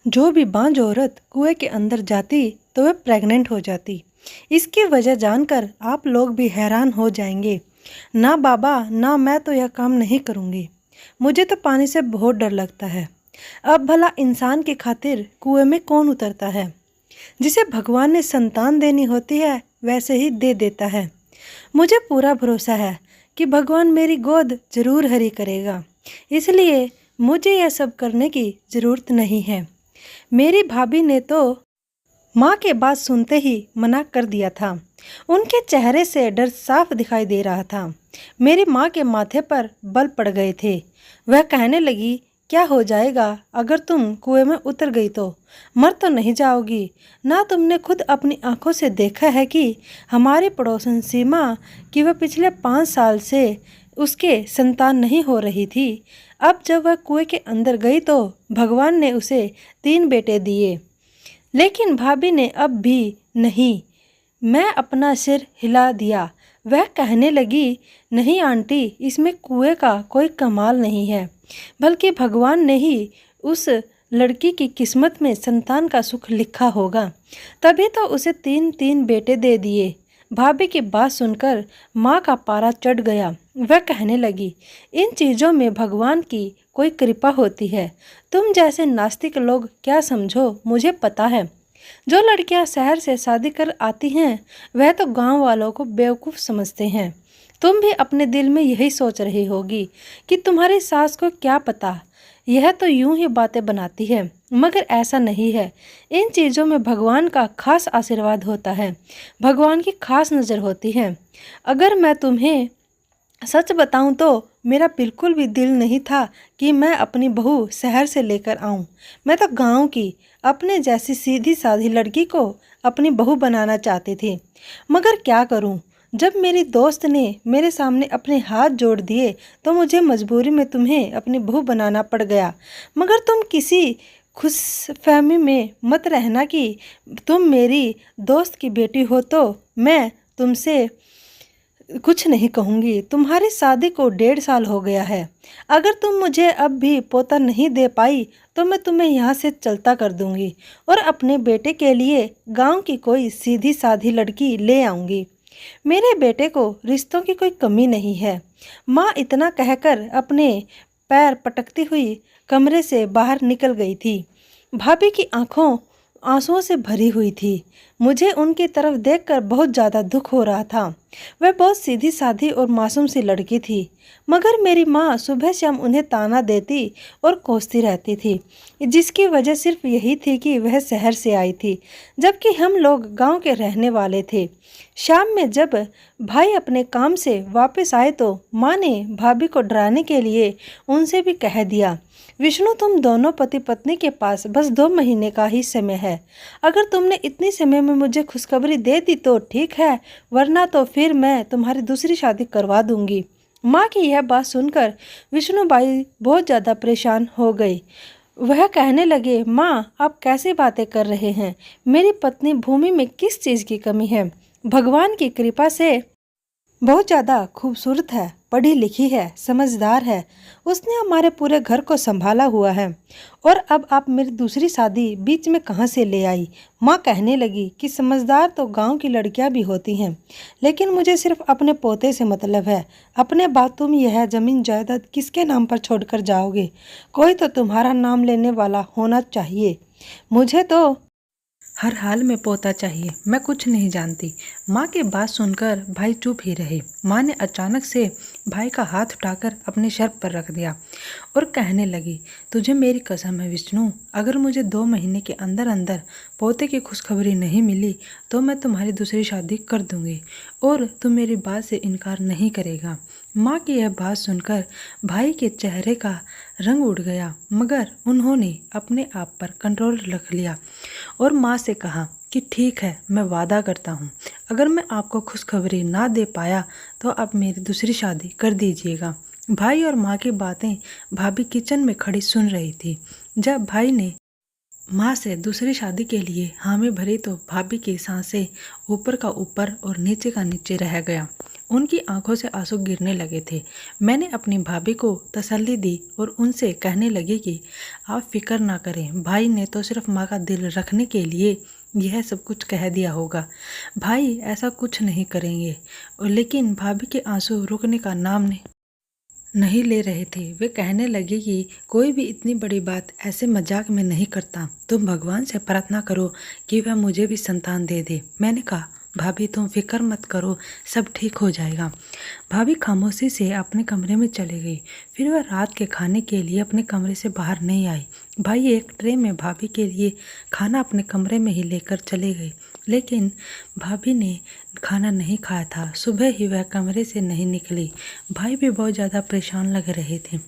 जो भी बांझ औरत कुएं के अंदर जाती तो वह प्रेग्नेंट हो जाती। इसकी वजह जानकर आप लोग भी हैरान हो जाएंगे। ना बाबा, ना मैं तो यह काम नहीं करूँगी। मुझे तो पानी से बहुत डर लगता है। अब भला इंसान की खातिर कुएं में कौन उतरता है? जिसे भगवान ने संतान देनी होती है वैसे ही दे देता है। मुझे पूरा भरोसा है कि भगवान मेरी गोद जरूर हरी करेगा, इसलिए मुझे यह सब करने की ज़रूरत नहीं है। मेरी भाभी ने तो माँ के बात सुनते ही मना कर दिया था। उनके चेहरे से डर साफ दिखाई दे रहा था। मेरी माँ के माथे पर बल पड़ गए थे। वह कहने लगी, क्या हो जाएगा अगर तुम कुएं में उतर गई तो? मर तो नहीं जाओगी ना? तुमने खुद अपनी आंखों से देखा है कि हमारी पड़ोसन सीमा कि वह पिछले 5 साल से उसके संतान नहीं हो रही थी। अब जब वह कुएं के अंदर गई तो भगवान ने उसे 3 बेटे दिए। लेकिन भाभी ने अब भी नहीं। मैं अपना सिर हिला दिया। वह कहने लगी, नहीं आंटी, इसमें कुएं का कोई कमाल नहीं है, बल्कि भगवान ने ही उस लड़की की किस्मत में संतान का सुख लिखा होगा, तभी तो उसे 3 बेटे दे दिए। भाभी की बात सुनकर माँ का पारा चढ़ गया। वह कहने लगी, इन चीज़ों में भगवान की कोई कृपा होती है। तुम जैसे नास्तिक लोग क्या समझो, मुझे पता है। जो लड़कियां शहर से शादी कर आती हैं वह तो गांव वालों को बेवकूफ़ समझते हैं। तुम भी अपने दिल में यही सोच रही होगी कि तुम्हारी सास को क्या पता, यह तो यूं ही बातें बनाती है, मगर ऐसा नहीं है। इन चीज़ों में भगवान का खास आशीर्वाद होता है, भगवान की खास नज़र होती है। अगर मैं तुम्हें सच बताऊं तो मेरा बिल्कुल भी दिल नहीं था कि मैं अपनी बहू शहर से लेकर आऊं। मैं तो गांव की अपने जैसी सीधी साधी लड़की को अपनी बहू बनाना चाहती थी, मगर क्या करूं? जब मेरी दोस्त ने मेरे सामने अपने हाथ जोड़ दिए तो मुझे मजबूरी में तुम्हें अपनी बहू बनाना पड़ गया। मगर तुम किसी खुशफहमी में मत रहना कि तुम मेरी दोस्त की बेटी हो तो मैं तुमसे कुछ नहीं कहूँगी। तुम्हारी शादी को 1.5 साल हो गया है। अगर तुम मुझे अब भी पोता नहीं दे पाई तो मैं तुम्हें यहाँ से चलता कर दूंगी और अपने बेटे के लिए गांव की कोई सीधी साधी लड़की ले आऊँगी। मेरे बेटे को रिश्तों की कोई कमी नहीं है। माँ इतना कहकर अपने पैर पटकती हुई कमरे से बाहर निकल गई थी। भाभी की आंखों आंसुओं से भरी हुई थी। मुझे उनकी तरफ देखकर बहुत ज़्यादा दुख हो रहा था। वह बहुत सीधी साधी और मासूम सी लड़की थी, मगर मेरी माँ सुबह शाम उन्हें ताना देती और कोसती रहती थी, जिसकी वजह सिर्फ यही थी कि वह शहर से आई थी, जबकि हम लोग गांव के रहने वाले थे। शाम में जब भाई अपने काम से वापस आए तो माँ ने भाभी को डराने के लिए उनसे भी कह दिया, विष्णु, तुम दोनों पति पत्नी के पास बस 2 महीने का ही समय है। अगर तुमने इतनी समय में मुझे खुशखबरी दे दी तो ठीक है, वरना तो फिर मैं तुम्हारी दूसरी शादी करवा दूंगी। माँ की यह बात सुनकर विष्णुबाई बहुत ज़्यादा परेशान हो गई। वह कहने लगे, माँ, आप कैसी बातें कर रहे हैं? मेरी पत्नी भूमि में किस चीज़ की कमी है? भगवान की कृपा से बहुत ज़्यादा खूबसूरत है, पढ़ी लिखी है, समझदार है। उसने हमारे पूरे घर को संभाला हुआ है, और अब आप मेरी दूसरी शादी बीच में कहाँ से ले आई? माँ कहने लगी कि समझदार तो गांव की लड़कियां भी होती हैं, लेकिन मुझे सिर्फ अपने पोते से मतलब है। अपने बाद तुम यह ज़मीन जायदाद किसके नाम पर छोड़कर जाओगे? कोई तो तुम्हारा नाम लेने वाला होना चाहिए। मुझे तो हर हाल में पोता चाहिए। मैं कुछ नहीं जानती। माँ की बात सुनकर भाई चुप ही रहे। माँ ने अचानक से भाई का हाथ उठाकर अपने सर पर रख दिया और कहने लगी, तुझे मेरी कसम है विष्णु, अगर मुझे 2 महीने के अंदर अंदर पोते की खुशखबरी नहीं मिली तो मैं तुम्हारी दूसरी शादी कर दूंगी और तू मेरी बात से इनकार नहीं करेगा। माँ की यह बात सुनकर भाई के चेहरे का रंग उड़ गया, मगर उन्होंने अपने आप पर कंट्रोल रख लिया और माँ से कहा कि ठीक है, मैं वादा करता हूँ, अगर मैं आपको खुशखबरी ना दे पाया तो आप मेरी दूसरी शादी कर दीजिएगा। भाई और माँ की बातें भाभी किचन में खड़ी सुन रही थी। जब भाई ने माँ से दूसरी शादी के लिए हामी भरी तो भाभी की सांसें ऊपर का ऊपर और नीचे का नीचे रह गया। उनकी आंखों से आंसू गिरने लगे थे। मैंने अपनी भाभी को तसल्ली दी और उनसे कहने लगी कि आप फिक्र ना करें, भाई ने तो सिर्फ माँ का दिल रखने के लिए यह सब कुछ कह दिया होगा। भाई ऐसा कुछ नहीं करेंगे। लेकिन भाभी के आंसू रुकने का नाम नहीं ले रहे थे। वे कहने लगे कि कोई भी इतनी बड़ी बात ऐसे मजाक में नहीं करता। तुम भगवान से प्रार्थना करो कि वह मुझे भी संतान दे दे। मैंने कहा, भाभी तुम फिक्र मत करो, सब ठीक हो जाएगा। भाभी खामोशी से अपने कमरे में चली गई। फिर वह रात के खाने के लिए अपने कमरे से बाहर नहीं आई। भाई एक ट्रे में भाभी के लिए खाना अपने कमरे में ही लेकर चले गए, लेकिन भाभी ने खाना नहीं खाया था। सुबह ही वह कमरे से नहीं निकली। भाई भी बहुत ज़्यादा परेशान लग रहे थे।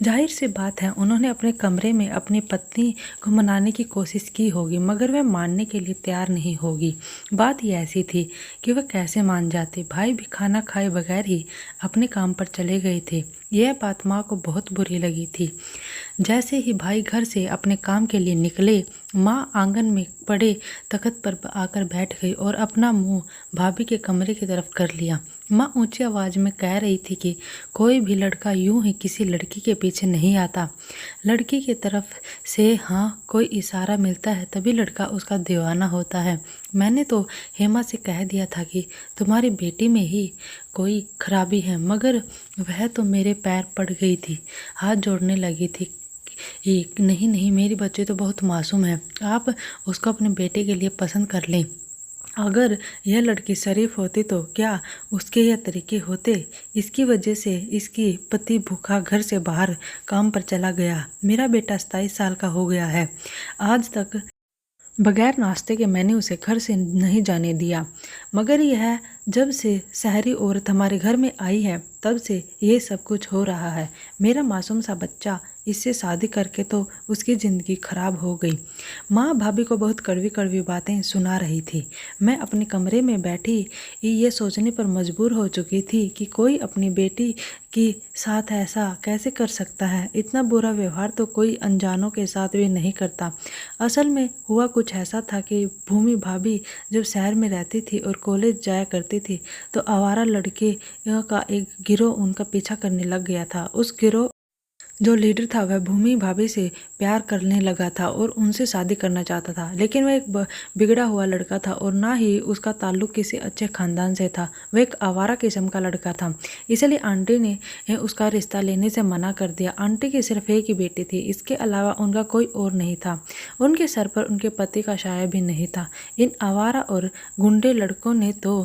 जाहिर सी बात है, उन्होंने अपने कमरे में अपनी पत्नी को मनाने की कोशिश की होगी, मगर वह मानने के लिए तैयार नहीं होगी। बात ही ऐसी थी कि वह कैसे मान जाते। भाई भी खाना खाए बगैर ही अपने काम पर चले गए थे। यह बात माँ को बहुत बुरी लगी थी। जैसे ही भाई घर से अपने काम के लिए निकले, माँ आंगन में पड़े तख्त पर आकर बैठ गई और अपना मुंह भाभी के कमरे की तरफ कर लिया। माँ ऊंची आवाज़ में कह रही थी कि कोई भी लड़का यूं ही किसी लड़की के पीछे नहीं आता। लड़की की तरफ से हाँ कोई इशारा मिलता है तभी लड़का उसका दीवाना होता है। मैंने तो हेमा से कह दिया था कि तुम्हारी बेटी में ही कोई खराबी है, मगर वह तो मेरे पैर पड़ गई थी, हाथ जोड़ने लगी थी। नहीं नहीं, मेरी बच्ची तो बहुत मासूम है, आप उसको अपने बेटे के लिए पसंद कर लें। अगर यह लड़की शरीफ होती तो क्या उसके यह तरीके होते? इसकी वजह से इसकी पति भूखा घर से बाहर काम पर चला गया। मेरा बेटा 27 साल का हो गया है, आज तक बगैर नाश्ते के मैंने उसे घर से नहीं जाने दिया, मगर यह जब से शहरी औरत हमारे घर में आई है तब से ये सब कुछ हो रहा है। मेरा मासूम सा बच्चा, इससे शादी करके तो उसकी ज़िंदगी खराब हो गई। माँ भाभी को बहुत कड़वी कड़वी बातें सुना रही थी। मैं अपने कमरे में बैठी ये सोचने पर मजबूर हो चुकी थी कि कोई अपनी बेटी के साथ ऐसा कैसे कर सकता है। इतना बुरा व्यवहार तो कोई अनजानों के साथ भी नहीं करता। असल में हुआ कुछ ऐसा था कि भूमि भाभी जब शहर में रहती थी और कॉलेज जाया करती थी तो आवारा लड़के का एक गिरोह उनका पीछा करने लग गया था। उस गिरोह जो लीडर था वह भूमि भाभी से प्यार करने लगा था और उनसे शादी करना चाहता था, लेकिन वह एक बिगड़ा हुआ लड़का था और ना ही उसका ताल्लुक किसी अच्छे खानदान से था। वह एक आवारा किस्म का लड़का था, इसलिए आंटी ने उसका रिश्ता लेने से मना कर दिया। आंटी की सिर्फ एक ही बेटी थी, इसके अलावा उनका कोई और नहीं था। उनके सर पर उनके पति का साया भी नहीं था। इन आवारा और गुंडे लड़कों ने तो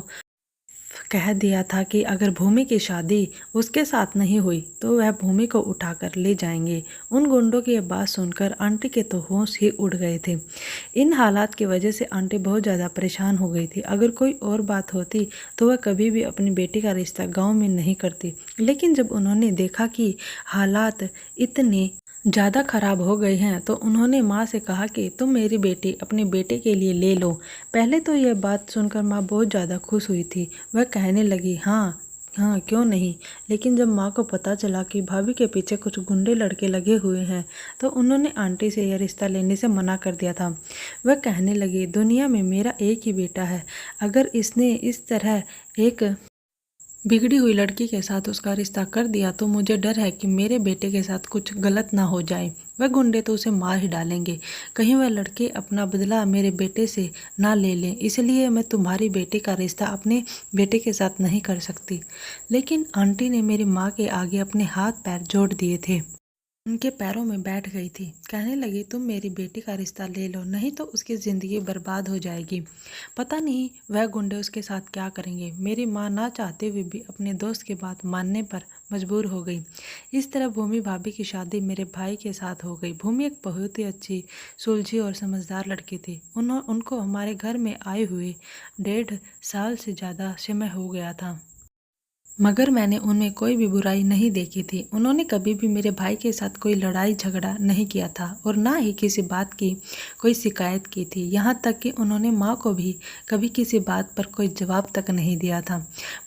कह दिया था कि अगर भूमि की शादी उसके साथ नहीं हुई तो वह भूमि को उठाकर ले जाएंगे। उन गुंडों की यह बात सुनकर आंटी के तो होश ही उड़ गए थे। इन हालात की वजह से आंटी बहुत ज़्यादा परेशान हो गई थी। अगर कोई और बात होती तो वह कभी भी अपनी बेटी का रिश्ता गांव में नहीं करती, लेकिन जब उन्होंने देखा कि हालात इतने ज़्यादा खराब हो गए हैं तो उन्होंने माँ से कहा कि तुम मेरी बेटी अपने बेटे के लिए ले लो। पहले तो यह बात सुनकर माँ बहुत ज़्यादा खुश हुई थी। वह कहने लगी हाँ हाँ क्यों नहीं। लेकिन जब माँ को पता चला कि भाभी के पीछे कुछ गुंडे लड़के लगे हुए हैं तो उन्होंने आंटी से यह रिश्ता लेने से मना कर दिया था। वह कहने लगी दुनिया में मेरा एक ही बेटा है, अगर इसने इस तरह एक बिगड़ी हुई लड़की के साथ उसका रिश्ता कर दिया तो मुझे डर है कि मेरे बेटे के साथ कुछ गलत ना हो जाए। वह गुंडे तो उसे मार ही डालेंगे, कहीं वह लड़के अपना बदला मेरे बेटे से ना ले लें। इसलिए मैं तुम्हारी बेटी का रिश्ता अपने बेटे के साथ नहीं कर सकती। लेकिन आंटी ने मेरी माँ के आगे अपने हाथ पैर जोड़ दिए थे, उनके पैरों में बैठ गई थी। कहने लगी तुम मेरी बेटी का रिश्ता ले लो, नहीं तो उसकी ज़िंदगी बर्बाद हो जाएगी। पता नहीं वह गुंडे उसके साथ क्या करेंगे। मेरी माँ ना चाहते हुए भी अपने दोस्त की बात मानने पर मजबूर हो गई। इस तरह भूमि भाभी की शादी मेरे भाई के साथ हो गई। भूमि एक बहुत ही अच्छी, सुलझी और समझदार लड़की थी। उनको हमारे घर में आए हुए 1.5 साल से ज़्यादा समय हो गया था। मगर मैंने उनमें कोई भी बुराई नहीं देखी थी। उन्होंने कभी भी मेरे भाई के साथ कोई लड़ाई झगड़ा नहीं किया था और ना ही किसी बात की कोई शिकायत की थी। यहाँ तक कि उन्होंने माँ को भी कभी किसी बात पर कोई जवाब तक नहीं दिया था।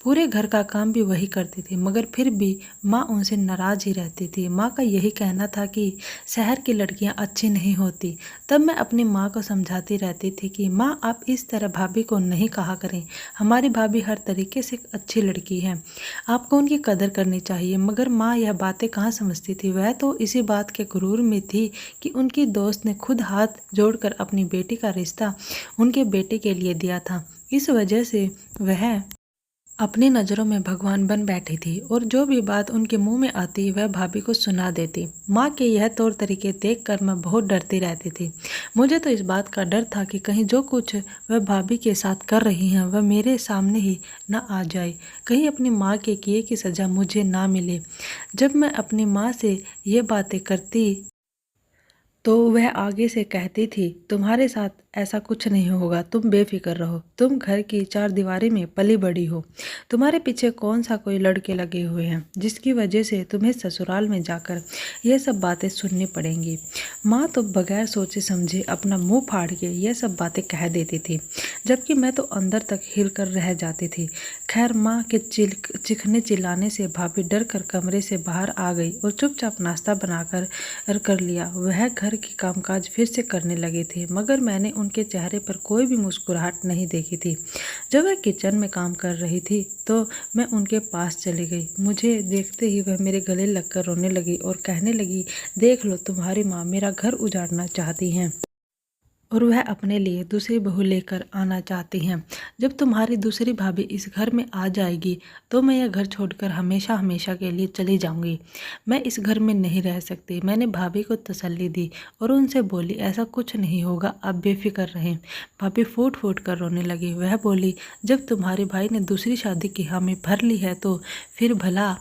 पूरे घर का काम भी वही करती थी, मगर फिर भी माँ उनसे नाराज़ ही रहती थी। माँ का यही कहना था कि शहर की लड़कियाँ अच्छी नहीं होती। तब मैं अपनी माँ को समझाती रहती थी कि माँ, आप इस तरह भाभी को नहीं कहा करें। हमारी भाभी हर तरीके से अच्छी लड़की है, आपको उनकी कदर करनी चाहिए। मगर माँ यह बातें कहाँ समझती थी। वह तो इसी बात के गुरूर में थी कि उनकी दोस्त ने खुद हाथ जोड़कर अपनी बेटी का रिश्ता उनके बेटे के लिए दिया था। इस वजह से वह अपनी नज़रों में भगवान बन बैठी थी और जो भी बात उनके मुंह में आती वह भाभी को सुना देती। माँ के यह तौर तरीके देखकर मैं बहुत डरती रहती थी। मुझे तो इस बात का डर था कि कहीं जो कुछ वह भाभी के साथ कर रही हैं वह मेरे सामने ही ना आ जाए, कहीं अपनी माँ के किए की सज़ा मुझे ना मिले। जब मैं अपनी माँ से ये बातें करती तो वह आगे से कहती थी, तुम्हारे साथ ऐसा कुछ नहीं होगा, तुम बेफिक्र रहो। तुम घर की चार दीवारी में पली बड़ी हो। तुम्हारे पीछे कौन सा कोई लड़के लगे हुए हैं जिसकी वजह से तुम्हें ससुराल में जाकर यह सब बातें सुननी पड़ेंगी। माँ तो बगैर सोचे समझे अपना मुंह फाड़ के यह सब बातें कह देती थी, जबकि मैं तो अंदर तक हिल कर रह जाती थी। खैर, माँ के चीखने चिल्लाने से भाभी डर कर कमरे से बाहर आ गई और चुपचाप नाश्ता बनाकर कर लिया। वह घर की कामकाज फिर से करने लगे थे, मगर मैंने उनके चेहरे पर कोई भी मुस्कुराहट नहीं देखी थी। जब वह किचन में काम कर रही थी तो मैं उनके पास चली गई। मुझे देखते ही वह मेरे गले लगकर रोने लगी और कहने लगी, देख लो, तुम्हारी माँ मेरा घर उजाड़ना चाहती हैं और वह अपने लिए दूसरी बहू लेकर आना चाहती हैं। जब तुम्हारी दूसरी भाभी इस घर में आ जाएगी तो मैं यह घर छोड़कर हमेशा हमेशा के लिए चली जाऊंगी। मैं इस घर में नहीं रह सकती। मैंने भाभी को तसल्ली दी और उनसे बोली, ऐसा कुछ नहीं होगा, आप बेफिक्र रहें। भाभी फूट फूट कर रोने लगी। वह बोली, जब तुम्हारे भाई ने दूसरी शादी की हामी भर ली है तो फिर भला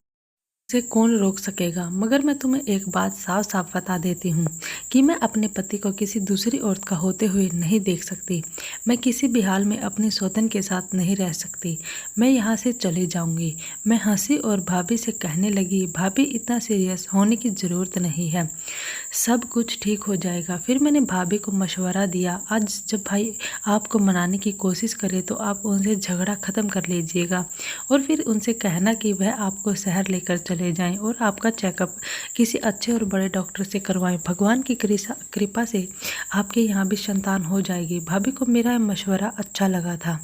उसे कौन रोक सकेगा। मगर मैं तुम्हें एक बात साफ साफ बता देती हूँ कि मैं अपने पति को किसी दूसरी औरत का होते हुए नहीं देख सकती। मैं किसी भी हाल में अपनी सौतन के साथ नहीं रह सकती। मैं यहाँ से चली जाऊँगी। मैं हंसी और भाभी से कहने लगी, भाभी, इतना सीरियस होने की ज़रूरत नहीं है, सब कुछ ठीक हो जाएगा। फिर मैंने भाभी को मशवरा दिया, आज जब भाई आपको मनाने की कोशिश करे तो आप उनसे झगड़ा ख़त्म कर लीजिएगा और फिर उनसे कहना कि वह आपको शहर लेकर चले जाएं और आपका चेकअप किसी अच्छे और बड़े डॉक्टर से करवाएं। भगवान की कृपा से आपके यहाँ भी संतान हो जाएगी। भाभी को मेरा मशवरा अच्छा लगा था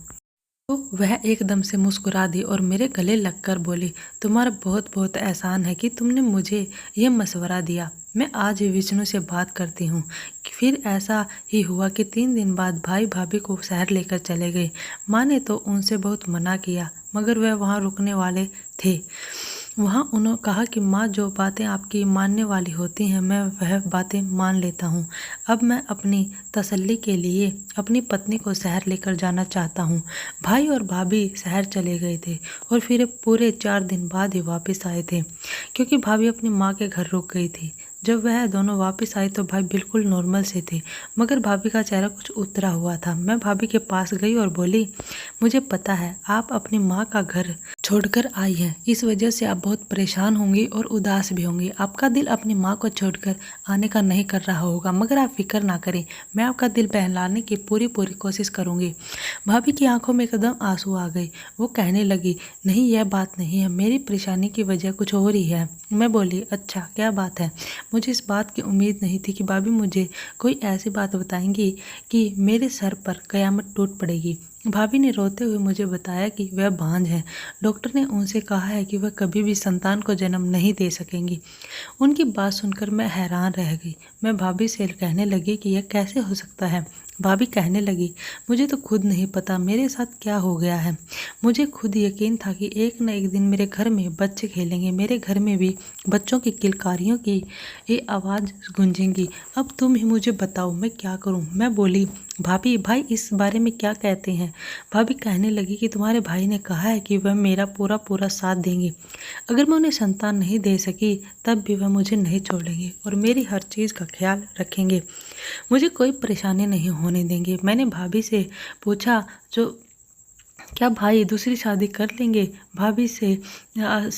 तो वह एकदम से मुस्कुरा दी और मेरे गले लगकर बोली, तुम्हारा बहुत बहुत एहसान है कि तुमने मुझे यह मशवरा दिया। मैं आज ही विष्णु से बात करती हूँ। फिर ऐसा ही हुआ कि 3 दिन बाद भाई भाभी को शहर लेकर चले गए। माँ ने तो उनसे बहुत मना किया, मगर वह वहाँ रुकने वाले थे। वहाँ उन्होंने कहा कि माँ, जो बातें आपकी मानने वाली होती हैं मैं वह बातें मान लेता हूँ। अब मैं अपनी तसल्ली के लिए अपनी पत्नी को शहर लेकर जाना चाहता हूँ। भाई और भाभी शहर चले गए थे और फिर पूरे 4 दिन बाद ही वापस आए थे, क्योंकि भाभी अपनी माँ के घर रुक गई थी। जब वह दोनों वापस आए तो भाई बिल्कुल नॉर्मल से थे, मगर भाभी का चेहरा कुछ उतरा हुआ था। मैं भाभी के पास गई और बोली, मुझे पता है आप अपनी माँ का घर छोड़कर आई हैं, इस वजह से आप बहुत परेशान होंगी और उदास भी होंगी। आपका दिल अपनी माँ को छोड़कर आने का नहीं कर रहा होगा, मगर आप फिक्र ना करें, मैं आपका दिल बहलाने की पूरी कोशिश करूँगी। भाभी की आंखों में एकदम आंसू आ गए। वो कहने लगी, नहीं, यह बात नहीं है, मेरी परेशानी की वजह कुछ और ही है। मैं बोली, अच्छा, क्या बात है। मुझे इस बात की उम्मीद नहीं थी कि भाभी मुझे कोई ऐसी बात बताएंगी कि मेरे सर पर कयामत टूट पड़ेगी। भाभी ने रोते हुए मुझे बताया कि वह बांझ है। डॉक्टर ने उनसे कहा है कि वह कभी भी संतान को जन्म नहीं दे सकेंगी। उनकी बात सुनकर मैं हैरान रह गई। मैं भाभी से कहने लगी कि यह कैसे हो सकता है। भाभी कहने लगी, मुझे तो खुद नहीं पता मेरे साथ क्या हो गया है। मुझे खुद यकीन था कि एक न एक दिन मेरे घर में बच्चे खेलेंगे, मेरे घर में भी बच्चों की किलकारियों की ये आवाज़ गूंजेंगी। अब तुम ही मुझे बताओ मैं क्या करूं। मैं बोली, भाभी, भाई इस बारे में क्या कहते हैं। भाभी कहने लगी कि तुम्हारे भाई ने कहा है कि वह मेरा पूरा साथ देंगे। अगर मैं उन्हें संतान नहीं दे सकी तब भी वह मुझे नहीं छोड़ेंगे और मेरी हर चीज़ का ख्याल रखेंगे, मुझे कोई परेशानी नहीं होने देंगे। मैंने भाभी से पूछा, जो क्या भाई दूसरी शादी कर लेंगे? भाभी से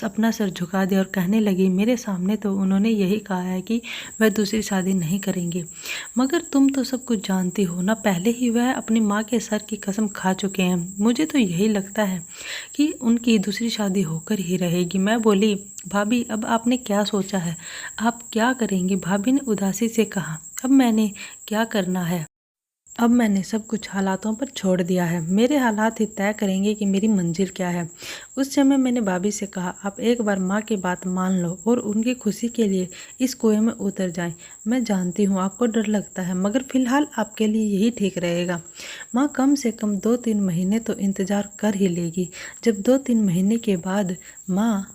अपना सर झुका दिया और कहने लगी, मेरे सामने तो उन्होंने यही कहा है कि वह दूसरी शादी नहीं करेंगे, मगर तुम तो सब कुछ जानती हो ना, पहले ही वह अपनी माँ के सर की कसम खा चुके हैं। मुझे तो यही लगता है कि उनकी दूसरी शादी होकर ही रहेगी। मैं बोली, भाभी अब आपने क्या सोचा है, आप क्या करेंगी? भाभी ने उदासी से कहा, अब मैंने क्या करना है, अब मैंने सब कुछ हालातों पर छोड़ दिया है। मेरे हालात ही तय करेंगे कि मेरी मंजिल क्या है। उस समय मैंने भाभी से कहा, आप एक बार माँ की बात मान लो और उनकी खुशी के लिए इस कुएं में उतर जाएं। मैं जानती हूँ आपको डर लगता है, मगर फिलहाल आपके लिए यही ठीक रहेगा। माँ कम से कम 2-3 महीने तो इंतज़ार कर ही लेगी। जब 2-3 महीने के बाद माँ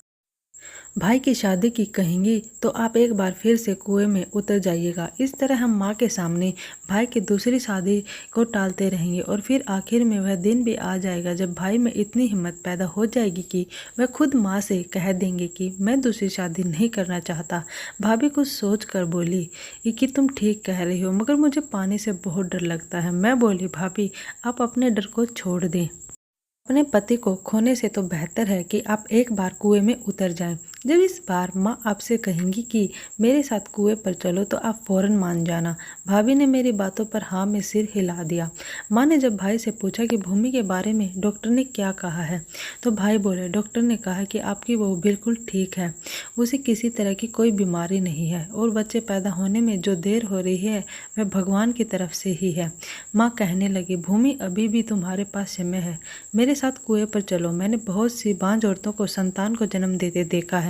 भाई की शादी की कहेंगी तो आप एक बार फिर से कुएं में उतर जाइएगा। इस तरह हम माँ के सामने भाई की दूसरी शादी को टालते रहेंगे और फिर आखिर में वह दिन भी आ जाएगा जब भाई में इतनी हिम्मत पैदा हो जाएगी कि वह खुद माँ से कह देंगे कि मैं दूसरी शादी नहीं करना चाहता। भाभी कुछ सोच कर बोली कि तुम ठीक कह रही हो, मगर मुझे पानी से बहुत डर लगता है। मैं बोली, भाभी आप अपने डर को छोड़ दें, अपने पति को खोने से तो बेहतर है कि आप एक बार कुएं में उतर जाएं। जब इस बार माँ आपसे कहेंगी कि मेरे साथ कुएं पर चलो तो आप फौरन मान जाना। भाभी ने मेरी बातों पर हाँ में सिर हिला दिया। माँ ने जब भाई से पूछा कि भूमि के बारे में डॉक्टर ने क्या कहा है, तो भाई बोले, डॉक्टर ने कहा कि आपकी बहू बिल्कुल ठीक है, उसे किसी तरह की कोई बीमारी नहीं है और बच्चे पैदा होने में जो देर हो रही है वह भगवान की तरफ से ही है। माँ कहने लगी, भूमि अभी भी तुम्हारे पास समय है, मेरे साथ कुएं पर चलो। मैंने बहुत सी बांझ औरतों को संतान को जन्म देते देखा है।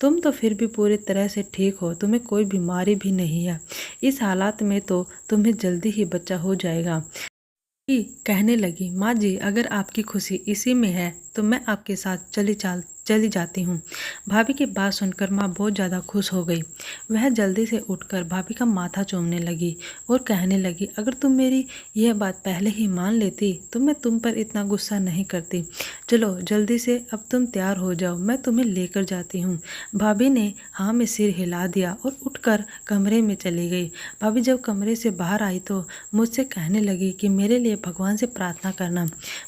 तुम तो फिर भी पूरी तरह से ठीक हो, तुम्हें कोई बीमारी भी नहीं है। इस हालात में तो तुम्हें जल्दी ही बच्चा हो जाएगा। कहने लगी, माँ जी अगर आपकी खुशी इसी में है तो मैं आपके साथ चली जाती हूँ। भाभी की बात सुनकर माँ बहुत ज़्यादा खुश हो गई। वह जल्दी से उठकर भाभी का माथा चूमने लगी और कहने लगी, अगर तुम मेरी यह बात पहले ही मान लेती तो मैं तुम पर इतना गुस्सा नहीं करती। चलो जल्दी से अब तुम तैयार हो जाओ, मैं तुम्हें लेकर जाती हूँ। भाभी ने हाँ में सिर हिला दिया और उठकर कमरे में चली गई। भाभी जब कमरे से बाहर आई तो मुझसे कहने लगी कि मेरे लिए भगवान से प्रार्थना करना,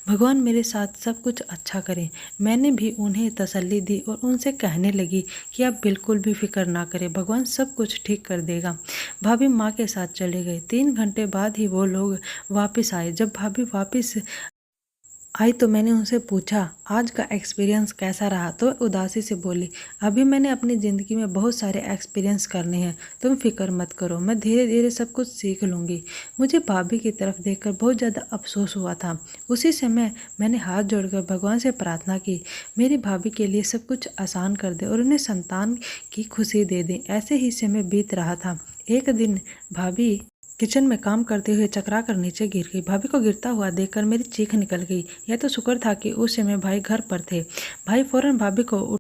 भगवान मेरे साथ सब कुछ अच्छा करे। मैंने भी उन्हें तसल्ली दी और उनसे कहने लगी कि आप बिल्कुल भी फिक्र ना करें, भगवान सब कुछ ठीक कर देगा। भाभी माँ के साथ चले गए। 3 घंटे बाद ही वो लोग वापस आए। जब भाभी वापस आई तो मैंने उनसे पूछा, आज का एक्सपीरियंस कैसा रहा? तो उदासी से बोली, अभी मैंने अपनी ज़िंदगी में बहुत सारे एक्सपीरियंस करने हैं, तुम फिक्र मत करो, मैं धीरे धीरे सब कुछ सीख लूँगी। मुझे भाभी की तरफ देखकर बहुत ज़्यादा अफसोस हुआ था। उसी समय मैंने हाथ जोड़कर भगवान से प्रार्थना की, मेरी भाभी के लिए सब कुछ आसान कर दे और उन्हें संतान की खुशी दे दें। ऐसे ही समय बीत रहा था। एक दिन भाभी किचन में काम करते हुए चकरा कर नीचे गिर गई। भाभी को गिरता हुआ देखकर मेरी चीख निकल गई। यह तो शुक्र था कि उस समय भाई घर पर थे। भाई फौरन भाभी को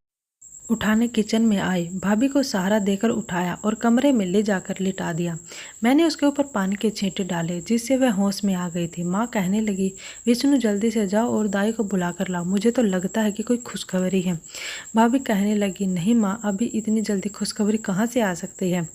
उठाने किचन में आए। भाभी को सहारा देकर उठाया और कमरे में ले जाकर लिटा दिया। मैंने उसके ऊपर पानी के छींटे डाले जिससे वह होश में आ गई थी। माँ कहने लगी, विष्णु जल्दी से जाओ और दाई को बुला कर लाओ, मुझे तो लगता है कि कोई खुशखबरी है। भाभी कहने लगी, नहीं माँ, अभी इतनी जल्दी खुशखबरी कहाँ से आ सकती है।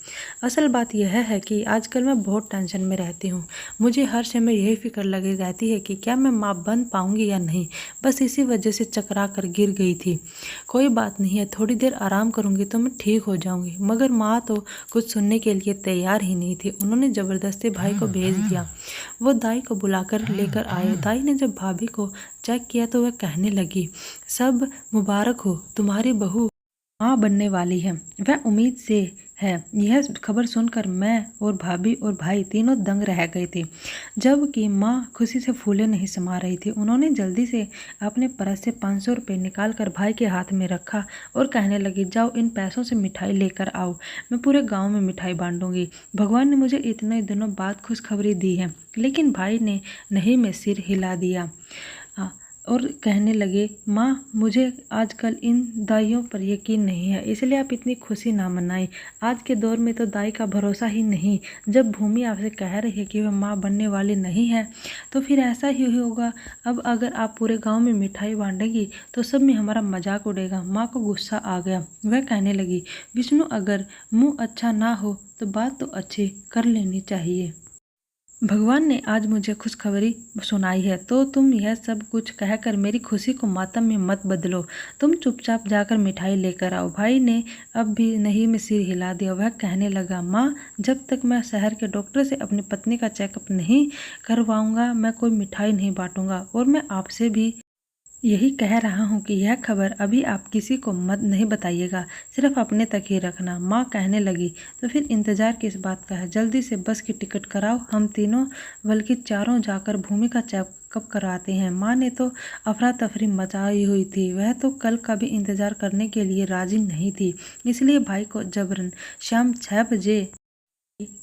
असल बात यह है कि आजकल मैं बहुत टेंशन में रहती हूँ। मुझे हर समय यही फिक्र लगी रहती है कि क्या मैं माँ बन पाऊँगी या नहीं। बस इसी वजह से चकरा कर गिर गई थी। कोई बात नहीं है, थोड़ी देर आराम करूंगी तो मैं ठीक हो जाऊंगी। मगर माँ तो कुछ सुनने के लिए तैयार ही नहीं थी। उन्होंने ज़बरदस्ती भाई को भेज दिया। वो दाई को बुलाकर लेकर आए। दाई ने जब भाभी को चेक किया तो वह कहने लगी, सब मुबारक हो, तुम्हारी बहू माँ बनने वाली है। वह उम्मीद से है। यह खबर सुनकर मैं और भाभी और भाई तीनों दंग रह गए थे, जबकि माँ खुशी से फूले नहीं समा रही थी। उन्होंने जल्दी से अपने पर्स से 500 रुपये निकाल कर भाई के हाथ में रखा और कहने लगी, जाओ इन पैसों से मिठाई लेकर आओ, मैं पूरे गांव में मिठाई बांटूंगी। भगवान ने मुझे इतने दिनों बाद खुशखबरी दी है। लेकिन भाई ने नहीं में सिर हिला दिया और कहने लगे, माँ मुझे आजकल इन दाइयों पर यकीन नहीं है, इसलिए आप इतनी खुशी ना मनाएं। आज के दौर में तो दाई का भरोसा ही नहीं। जब भूमि आपसे कह रही है कि वह माँ बनने वाली नहीं है तो फिर ऐसा ही होगा। अब अगर आप पूरे गांव में मिठाई बांटेंगी तो सब में हमारा मजाक उड़ेगा। माँ को गुस्सा आ गया। वह कहने लगी, विष्णु अगर मुँह अच्छा ना हो तो बात तो अच्छी कर लेनी चाहिए। भगवान ने आज मुझे खुशखबरी सुनाई है, तो तुम यह सब कुछ कहकर मेरी खुशी को मातम में मत बदलो। तुम चुपचाप जाकर मिठाई लेकर आओ। भाई ने अब भी नहीं में सिर हिला दिया। वह कहने लगा, माँ, जब तक मैं शहर के डॉक्टर से अपनी पत्नी का चेकअप नहीं करवाऊंगा, मैं कोई मिठाई नहीं बांटूंगा। और मैं आपसे भी यही कह रहा हूँ कि यह खबर अभी आप किसी को मत नहीं बताइएगा, सिर्फ अपने तक ही रखना। माँ कहने लगी, तो फिर इंतजार किस बात का है? जल्दी से बस की टिकट कराओ, हम तीनों बल्कि चारों जाकर भूमि का चेकअप कराते हैं। माँ ने तो अफरा तफरी मचाई हुई थी। वह तो कल का भी इंतजार करने के लिए राजी नहीं थी, इसलिए भाई को जबरन शाम 6 बजे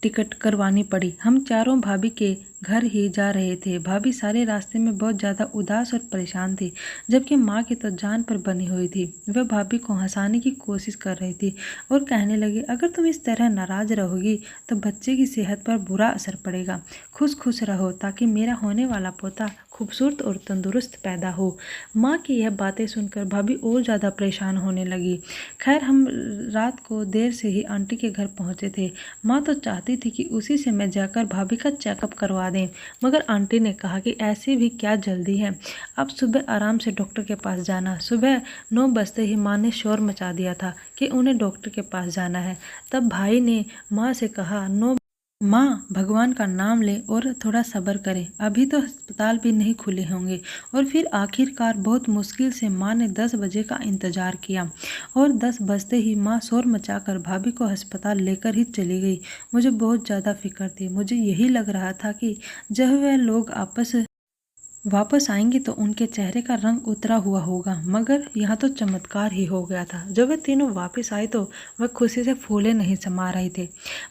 टिकट करवानी पड़ी। हम चारों भाभी के घर ही जा रहे थे। भाभी सारे रास्ते में बहुत ज़्यादा उदास और परेशान थी, जबकि माँ की तो जान पर बनी हुई थी। वह भाभी को हंसाने की कोशिश कर रही थी और कहने लगी, अगर तुम इस तरह नाराज रहोगी तो बच्चे की सेहत पर बुरा असर पड़ेगा। खुश खुश रहो ताकि मेरा होने वाला पोता खूबसूरत और तंदुरुस्त पैदा हो। माँ की यह बातें सुनकर भाभी और ज़्यादा परेशान होने लगी। खैर, हम रात को देर से ही आंटी के घर पहुँचे थे। माँ तो चाहती थी कि उसी से मैं जाकर भाभी का चेकअप करवा दें, मगर आंटी ने कहा कि ऐसे भी क्या जल्दी है, अब सुबह आराम से डॉक्टर के पास जाना। सुबह 9 बजते ही माँ ने शोर मचा दिया था कि उन्हें डॉक्टर के पास जाना है। तब भाई ने माँ से कहा, माँ, भगवान का नाम ले और थोड़ा सब्र करें, अभी तो अस्पताल भी नहीं खुले होंगे। और फिर आखिरकार बहुत मुश्किल से माँ ने 10 बजे का इंतज़ार किया और 10 बजते ही माँ शोर मचाकर भाभी को अस्पताल लेकर ही चली गई। मुझे बहुत ज़्यादा फिक्र थी। मुझे यही लग रहा था कि जब वह लोग वापस आएंगे तो उनके चेहरे का रंग उतरा हुआ होगा, मगर यहाँ तो चमत्कार ही हो गया था। जब वे तीनों वापस आए तो वह खुशी से फूले नहीं समा रहे थे।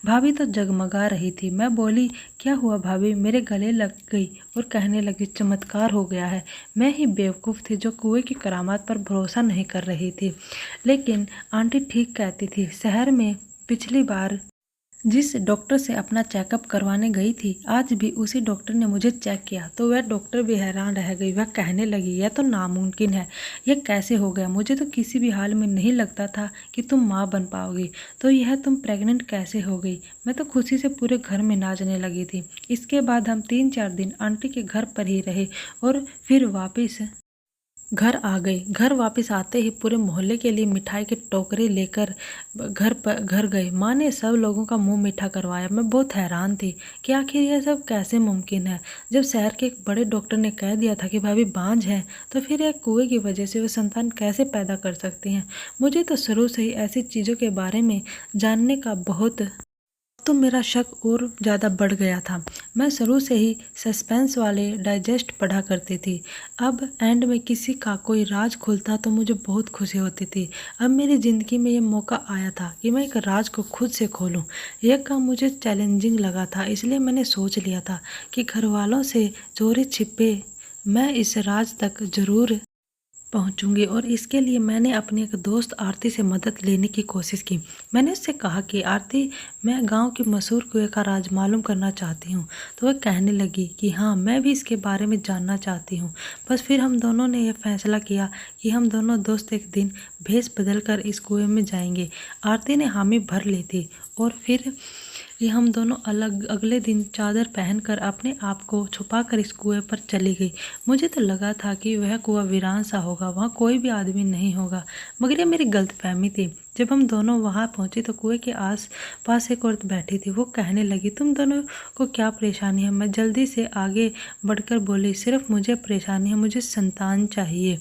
भाभी तो जगमगा रही थी। मैं बोली, क्या हुआ भाभी? मेरे गले लग गई और कहने लगी, चमत्कार हो गया है। मैं ही बेवकूफ़ थी जो कुएं की करामात पर भरोसा नहीं कर रही थी। लेकिन आंटी ठीक कहती थी। शहर में पिछली बार जिस डॉक्टर से अपना चेकअप करवाने गई थी, आज भी उसी डॉक्टर ने मुझे चेक किया। तो वह डॉक्टर भी हैरान रह गई। वह कहने लगी, यह तो नामुमकिन है, यह कैसे हो गया? मुझे तो किसी भी हाल में नहीं लगता था कि तुम माँ बन पाओगी, तो यह तुम प्रेग्नेंट कैसे हो गई? मैं तो खुशी से पूरे घर में नाचने लगी थी। इसके बाद हम 3-4 दिन आंटी के घर पर ही रहे और फिर वापस घर आ गई। घर वापस आते ही पूरे मोहल्ले के लिए मिठाई के टोकरे लेकर घर गए। माँ ने सब लोगों का मुंह मीठा करवाया। मैं बहुत हैरान थी कि आखिर यह सब कैसे मुमकिन है। जब शहर के एक बड़े डॉक्टर ने कह दिया था कि भाभी बांझ है, तो फिर एक कुएं की वजह से वो संतान कैसे पैदा कर सकती हैं? मुझे तो शुरू से ही ऐसी चीज़ों के बारे में जानने का बहुत तो मेरा शक और ज़्यादा बढ़ गया था। मैं शुरू से ही सस्पेंस वाले डाइजेस्ट पढ़ा करती थी। अब एंड में किसी का कोई राज खुलता तो मुझे बहुत खुशी होती थी। अब मेरी ज़िंदगी में ये मौका आया था कि मैं एक राज को खुद से खोलूं। यह काम मुझे चैलेंजिंग लगा था, इसलिए मैंने सोच लिया था कि घर वालों से चोरी छिपे मैं इस राज तक ज़रूर पहुंचूंगी। और इसके लिए मैंने अपनी एक दोस्त आरती से मदद लेने की कोशिश की। मैंने उससे कहा कि आरती, मैं गांव की मशहूर कुएं का राज मालूम करना चाहती हूँ। तो वह कहने लगी कि हाँ, मैं भी इसके बारे में जानना चाहती हूँ। बस फिर हम दोनों ने यह फैसला किया कि हम दोनों दोस्त एक दिन भेष बदल कर इस कुएं में जाएंगे। आरती ने हामी भर ली थी और फिर ये हम दोनों अगले दिन चादर पहनकर अपने आप को छुपाकर इस कुएं पर चली गई। मुझे तो लगा था कि वह कुआं वीरान सा होगा, वहाँ कोई भी आदमी नहीं होगा, मगर ये मेरी गलतफहमी थी। जब हम दोनों वहाँ पहुँचे तो कुएं के आस पास एक औरत बैठी थी। वो कहने लगी, तुम दोनों को क्या परेशानी है? मैं जल्दी से आगे बढ़कर बोली, सिर्फ मुझे परेशानी है, मुझे संतान चाहिए।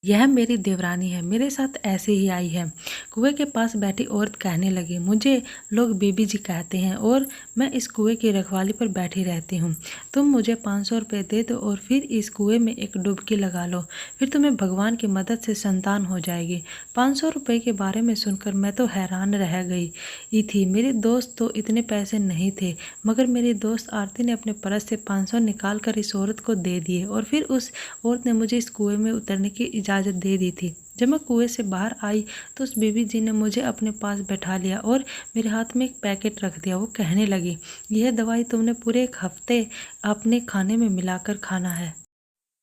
यह मेरी देवरानी है, मेरे साथ ऐसे ही आई है। कुएं के पास बैठी औरत कहने लगी, मुझे लोग बीबी जी कहते हैं और मैं इस कुएं की रखवाली पर बैठी रहती हूँ। तुम मुझे 500 रुपये दे दो और फिर इस कुएं में एक डुबकी लगा लो, फिर तुम्हें भगवान की मदद से संतान हो जाएगी। 500 रुपये के बारे में सुनकर मैं तो हैरान रह गई थी। मेरे दोस्त तो इतने पैसे नहीं थे, मगर मेरी दोस्त आरती ने अपने पर्स से 500 निकाल कर इस औरत को दे दिए और फिर उस औरत ने मुझे इस कुएं में उतरने की इजाज़त दे दी थी। जब मैं कुएं से बाहर आई तो उस बीबी जी ने मुझे अपने पास बैठा लिया और मेरे हाथ में एक पैकेट रख दिया। वो कहने लगी, यह दवाई तुमने पूरे 1 हफ्ते अपने खाने में मिलाकर खाना है।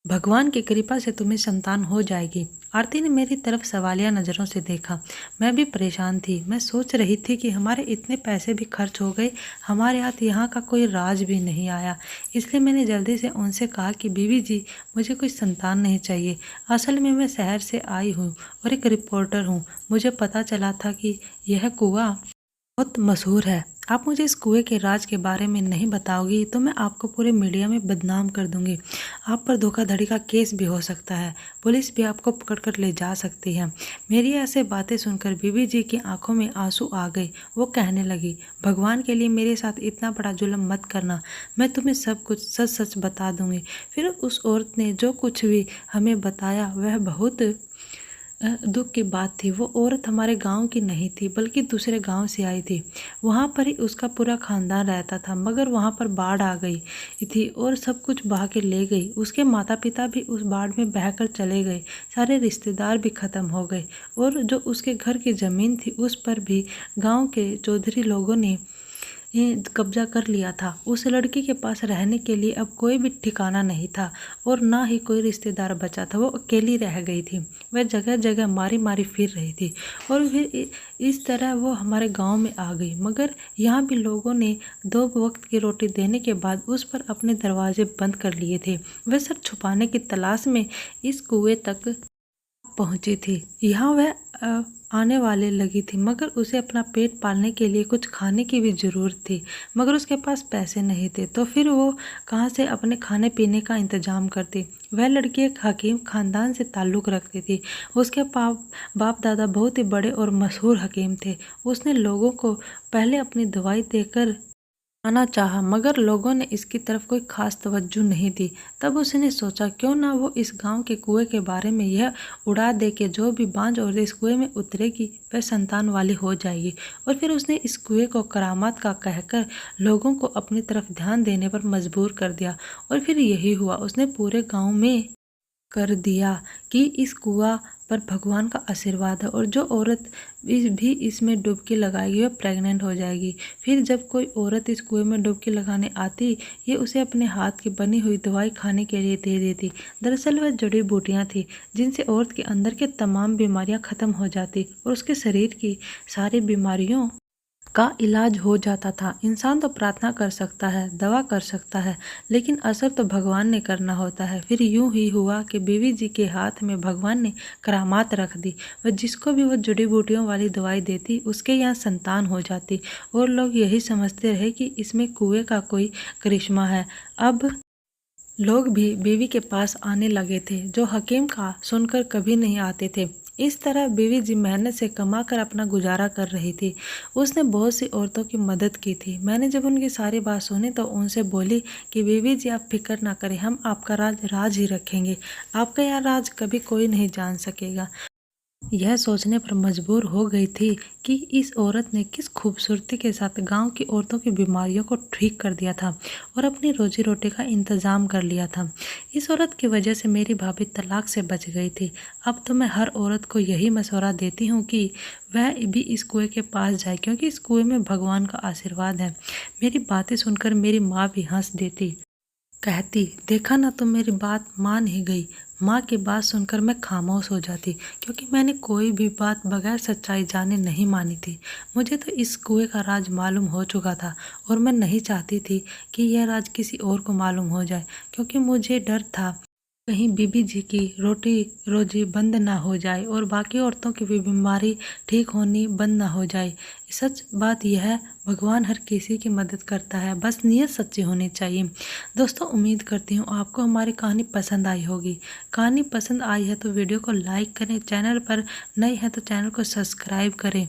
भगवान की कृपा से तुम्हें संतान हो जाएगी। आरती ने मेरी तरफ सवालिया नज़रों से देखा। मैं भी परेशान थी। मैं सोच रही थी कि हमारे इतने पैसे भी खर्च हो गए, हमारे हाथ यहाँ का कोई राज भी नहीं आया। इसलिए मैंने जल्दी से उनसे कहा कि बीवी जी, मुझे कोई संतान नहीं चाहिए। असल में मैं शहर से आई हूँ और एक रिपोर्टर हूँ। मुझे पता चला था कि यह कुआं बहुत मशहूर है। आप मुझे इस कुएं के राज के बारे में नहीं बताओगी तो मैं आपको पूरे मीडिया में बदनाम कर दूंगी। आप पर धोखाधड़ी का केस भी हो सकता है। पुलिस भी आपको पकड़ कर ले जा सकती है। मेरी ऐसे बातें सुनकर बीवी जी की आंखों में आंसू आ गए। वो कहने लगी, भगवान के लिए मेरे साथ इतना बड़ा जुल्म मत करना। मैं तुम्हें सब कुछ सच सच बता दूंगी। फिर उस औरत ने जो कुछ भी हमें बताया वह बहुत दुख की बात थी। वो औरत हमारे गांव की नहीं थी बल्कि दूसरे गांव से आई थी। वहां पर ही उसका पूरा खानदान रहता था, मगर वहां पर बाढ़ आ गई थी और सब कुछ बहा के ले गई। उसके माता पिता भी उस बाढ़ में बहकर चले गए। सारे रिश्तेदार भी खत्म हो गए और जो उसके घर की ज़मीन थी उस पर भी गांव के चौधरी लोगों ने कब्जा कर लिया था। उस लड़की के पास रहने के लिए अब कोई भी ठिकाना नहीं था और ना ही कोई रिश्तेदार बचा था। वो अकेली रह गई थी। वह जगह जगह मारी मारी फिर रही थी और फिर इस तरह वो हमारे गांव में आ गई। मगर यहाँ भी लोगों ने 2 वक्त की रोटी देने के बाद उस पर अपने दरवाजे बंद कर लिए थे। वह सब छुपाने की तलाश में इस कुएं तक पहुंची थी। यहाँ वह आने वाले लगी थी, मगर उसे अपना पेट पालने के लिए कुछ खाने की भी ज़रूरत थी। मगर उसके पास पैसे नहीं थे, तो फिर वो कहाँ से अपने खाने पीने का इंतजाम करती। वह लड़की एक हकीम खानदान से ताल्लुक़ रखती थी। उसके बाप दादा बहुत ही बड़े और मशहूर हकीम थे। उसने लोगों को पहले अपनी दवाई देकर आना चाहा, मगर लोगों ने इसकी तरफ कोई खास तवज्जो नहीं दी। तब उसने सोचा क्यों ना वो इस गांव के कुएं के बारे में यह उड़ा दे कि जो भी बांझ औरत इस कुएं में उतरेगी वह संतान वाली हो जाएगी। और फिर उसने इस कुएं को करामात का कहकर लोगों को अपनी तरफ ध्यान देने पर मजबूर कर दिया। और फिर यही हुआ। उसने पूरे गाँव में कर दिया कि इस कुआं पर भगवान का आशीर्वाद है और जो औरत भी इसमें डुबकी लगाएगी वह प्रेग्नेंट हो जाएगी। फिर जब कोई औरत इस कुएं में डुबकी लगाने आती, ये उसे अपने हाथ की बनी हुई दवाई खाने के लिए दे देती। दरअसल वह जड़ी बूटियां थी जिनसे औरत के अंदर के तमाम बीमारियां खत्म हो जाती और उसके शरीर की सारी बीमारियों का इलाज हो जाता था। इंसान तो प्रार्थना कर सकता है, दवा कर सकता है, लेकिन असर तो भगवान ने करना होता है। फिर यूं ही हुआ कि बीवी जी के हाथ में भगवान ने करामात रख दी। वह जिसको भी वह जड़ी बूटियों वाली दवाई देती उसके यहाँ संतान हो जाती और लोग यही समझते रहे कि इसमें कुएं का कोई करिश्मा है। अब लोग भी बीवी के पास आने लगे थे जो हकीम का सुनकर कभी नहीं आते थे। इस तरह बीवी जी मेहनत से कमाकर अपना गुजारा कर रही थी। उसने बहुत सी औरतों की मदद की थी। मैंने जब उनकी सारी बात सुनी तो उनसे बोली कि बीवी जी आप फिक्र ना करें, हम आपका राज राज ही रखेंगे। आपका यह राज कभी कोई नहीं जान सकेगा। यह सोचने पर मजबूर हो गई थी कि इस औरत ने किस खूबसूरती के साथ गांव की औरतों की बीमारियों को ठीक कर दिया था और अपनी रोजी रोटी का इंतज़ाम कर लिया था। इस औरत की वजह से मेरी भाभी तलाक से बच गई थी। अब तो मैं हर औरत को यही मशवरा देती हूँ कि वह भी इस कुएं के पास जाए, क्योंकि इस कुएं में भगवान का आशीर्वाद है। मेरी बातें सुनकर मेरी माँ भी हंस देती, कहती, देखा ना, तुम मेरी बात मान ही गई। माँ की बात सुनकर मैं खामोश हो जाती, क्योंकि मैंने कोई भी बात बगैर सच्चाई जाने नहीं मानी थी। मुझे तो इस कुएं का राज मालूम हो चुका था और मैं नहीं चाहती थी कि यह राज किसी और को मालूम हो जाए, क्योंकि मुझे डर था कहीं बीबी जी की रोटी रोजी बंद ना हो जाए और बाकी औरतों की भी बीमारी ठीक होनी बंद ना हो जाए। सच बात यह है, भगवान हर किसी की मदद करता है, बस नीयत सच्ची होनी चाहिए। दोस्तों, उम्मीद करती हूँ आपको हमारी कहानी पसंद आई होगी। कहानी पसंद आई है तो वीडियो को लाइक करें, चैनल पर नए हैं तो चैनल को सब्सक्राइब करें।